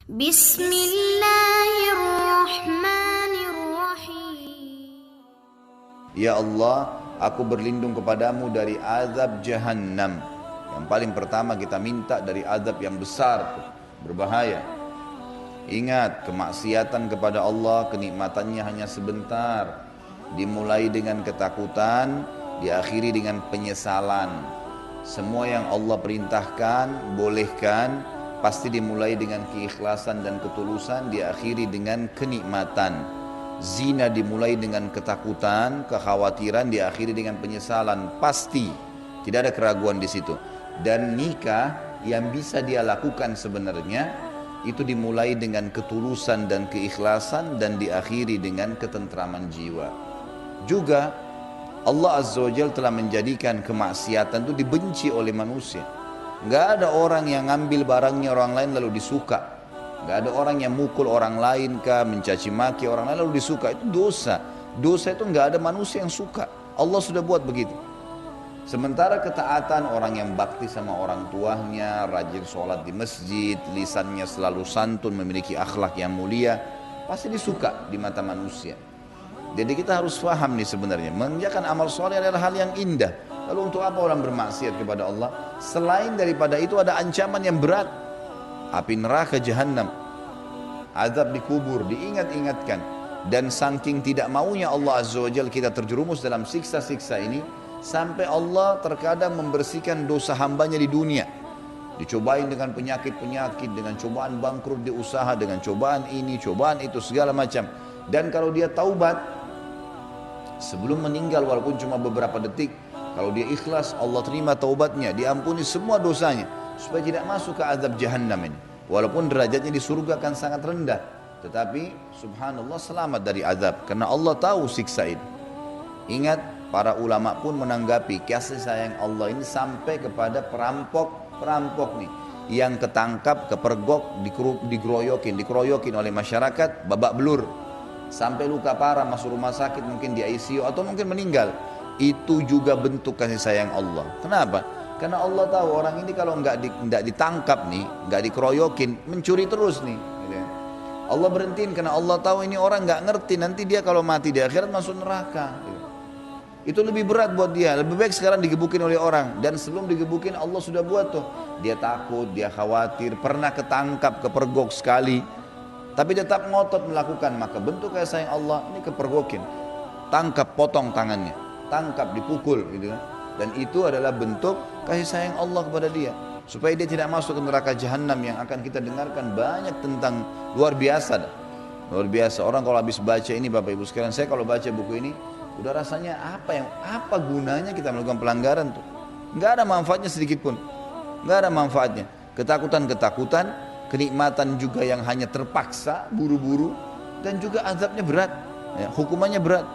Bismillahirrahmanirrahim. Ya Allah, aku berlindung kepadamu dari azab jahannam. Yang paling pertama kita minta dari azab yang besar, berbahaya. Ingat, kemaksiatan kepada Allah kenikmatannya hanya sebentar. Dimulai dengan ketakutan, diakhiri dengan penyesalan. Semua yang Allah perintahkan, bolehkan, pasti dimulai dengan keikhlasan dan ketulusan, diakhiri dengan kenikmatan. Zina dimulai dengan ketakutan, kekhawatiran, diakhiri dengan penyesalan, pasti. Tidak ada keraguan di situ. Dan nikah yang bisa dia lakukan sebenarnya itu dimulai dengan ketulusan dan keikhlasan dan diakhiri dengan ketentraman jiwa. Juga Allah Azza wa Jalla telah menjadikan kemaksiatan itu dibenci oleh manusia. Gak ada orang yang ngambil barangnya orang lain lalu disuka. Gak ada orang yang mukul orang lain kah, mencaci maki orang lain lalu disuka. Itu dosa. Dosa itu gak ada manusia yang suka. Allah sudah buat begitu. Sementara ketaatan orang yang bakti sama orang tuanya, rajin sholat di masjid, lisannya selalu santun, memiliki akhlak yang mulia, pasti disuka di mata manusia. Jadi kita harus paham nih sebenarnya, mengerjakan amal soleh adalah hal yang indah. Lalu untuk apa orang bermaksiat kepada Allah? Selain daripada itu ada ancaman yang berat. Api neraka jahanam, azab di kubur, diingat-ingatkan. Dan saking tidak maunya Allah Azza wa Jalla kita terjerumus dalam siksa-siksa ini, sampai Allah terkadang membersihkan dosa hambanya di dunia. Dicobain dengan penyakit-penyakit, dengan cobaan bangkrut di usaha, dengan cobaan ini, cobaan itu, segala macam. Dan kalau dia taubat, sebelum meninggal walaupun cuma beberapa detik, kalau dia ikhlas, Allah terima taubatnya, diampuni semua dosanya, supaya tidak masuk ke azab jahannam ini. Walaupun derajatnya di surga kan sangat rendah, tetapi subhanallah selamat dari azab, karena Allah tahu siksa ini. Ingat, para ulama pun menanggapi kasih sayang Allah ini sampai kepada perampok nih, yang ketangkap, kepergok, dikeroyokin oleh masyarakat, babak belur, sampai luka parah, masuk rumah sakit, mungkin di ICU atau mungkin meninggal. Itu juga bentuk kasih sayang Allah. Kenapa? Karena Allah tahu orang ini kalau nggak ditangkap nih, nggak dikeroyokin, mencuri terus nih. Allah berhentiin karena Allah tahu ini orang nggak ngerti, nanti dia kalau mati di akhirat masuk neraka. Itu lebih berat buat dia. Lebih baik sekarang digebukin oleh orang, dan sebelum digebukin Allah sudah buat tuh. Dia takut, dia khawatir, pernah ketangkap, kepergok sekali, tapi tetap ngotot melakukan, maka bentuk kasih sayang Allah ini kepergokin. Tangkap, potong tangannya, tangkap, dipukul gitu kan. Dan itu adalah bentuk kasih sayang Allah kepada dia, supaya dia tidak masuk ke neraka jahanam yang akan kita dengarkan banyak tentang. Luar biasa. Luar biasa. Orang kalau habis baca ini, Bapak Ibu sekalian, saya kalau baca buku ini udah rasanya apa gunanya kita melakukan pelanggaran tuh? Nggak ada manfaatnya sedikit pun. Nggak ada manfaatnya. Ketakutan, kenikmatan juga yang hanya terpaksa, buru-buru, dan juga azabnya berat, ya, hukumannya berat.